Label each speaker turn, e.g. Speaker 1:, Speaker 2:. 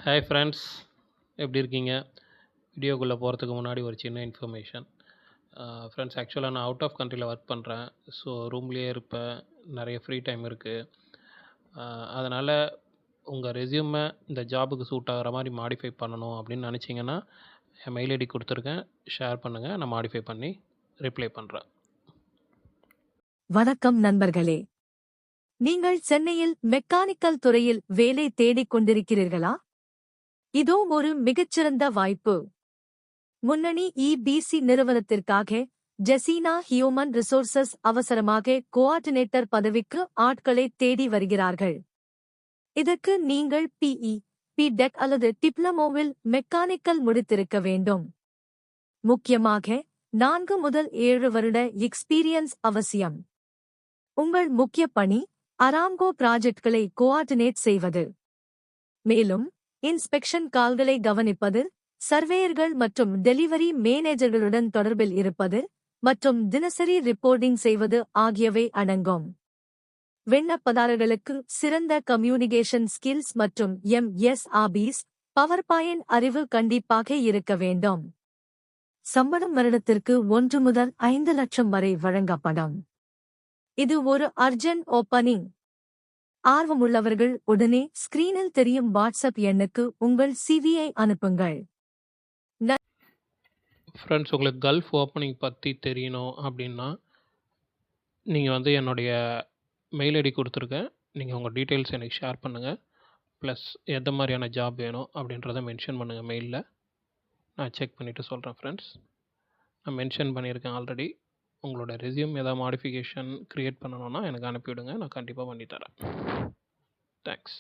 Speaker 1: Hi friends, எப்படி இருக்கீங்க? வீடியோக்குள்ளே போகிறதுக்கு முன்னாடி ஒரு சின்ன இன்ஃபர்மேஷன். ஃப்ரெண்ட்ஸ், ஆக்சுவலாக நான் அவுட் ஆஃப் கண்ட்ரியில் ஒர்க் பண்ணுறேன். ஸோ ரூம்லேயே இருப்பேன். நிறைய ஃப்ரீ டைம் இருக்குது. அதனால் உங்கள் ரெஸ்யூமை இந்த ஜாபுக்கு சூட் ஆகிற மாதிரி மாடிஃபை பண்ணணும் அப்படின்னு நினச்சிங்கன்னா என் மெயில் ஐடி கொடுத்துருக்கேன். ஷேர் பண்ணுங்கள், நான் மாடிஃபை பண்ணி ரிப்ளை பண்ணுறேன்.
Speaker 2: வணக்கம் நண்பர்களே. நீங்கள் சென்னையில் மெக்கானிக்கல் துறையில் வேலை தேடிக் கொண்டிருக்கிறீர்களா? இதோ ஒரு மிகச்சிறந்த வாய்ப்பு. முன்னணி இபிசி நிறுவனத்திற்காக ஜெசினா ஹியூமன் ரிசோர்சஸ் அவசரமாக கோஆர்டினேட்டர் பதவிக்கு ஆட்களை தேடி வருகிறார்கள். இதற்கு நீங்கள் பிடெக் அல்லது டிப்ளமோவில் மெக்கானிக்கல் முடித்திருக்க வேண்டும். முக்கியமாக 4 முதல் 7 வருட எக்ஸ்பீரியன்ஸ் அவசியம். உங்கள் முக்கிய பணி அராம்கோ ப்ராஜெக்ட்களை கோஆர்டினேட் செய்வது. மேலும் இன்ஸ்பெக்ஷன் கால்களை கவனிப்பது, சர்வேயர்கள் மற்றும் டெலிவரி மேனேஜர்களுடன் தொடர்பில் இருப்பது மற்றும் தினசரி ரிப்போர்ட்டிங் செய்வது ஆகியவை அடங்கும். விண்ணப்பதாரர்களுக்கு சிறந்த கம்யூனிகேஷன் ஸ்கில்ஸ் மற்றும் எம்எஸ் ஆபீஸ் பவர்பாயிண்ட் அறிவு கண்டிப்பாக இருக்க வேண்டும். சம்பளம் வருடத்திற்கு 1 முதல் 5 லட்சம் வரை வழங்கப்படும். இது ஒரு அர்ஜென்ட் ஓப்பனிங். ஆர்வமுள்ளவர்கள் உடனே ஸ்கிரீனில் தெரியும் வாட்ஸ்அப் எண்ணுக்கு உங்கள் சிவியை அனுப்புங்கள்.
Speaker 1: ஃப்ரெண்ட்ஸ், உங்களுக்கு கல்ஃப் ஓப்பனிங் பற்றி தெரியணும் அப்படின்னா நீங்கள் என்னுடைய மெயில் ஐடி கொடுத்துருக்கேன். நீங்கள் உங்கள் டீட்டெயில்ஸ் எனக்கு ஷேர் பண்ணுங்கள். ப்ளஸ் எந்த மாதிரியான ஜாப் வேணும் அப்படின்றத மென்ஷன் பண்ணுங்கள் மெயிலில். நான் செக் பண்ணிவிட்டு சொல்கிறேன் ஃப்ரெண்ட்ஸ். நான் மென்ஷன் பண்ணியிருக்கேன் ஆல்ரெடி. உங்களோட ரெஸ்யூம் ஏதாவது மாடிஃபிகேஷன் க்ரியேட் பண்ணணுன்னா எனக்கு அனுப்பிவிடுங்க. நான் கண்டிப்பாக பண்ணித்தரேன். தேங்க்ஸ்.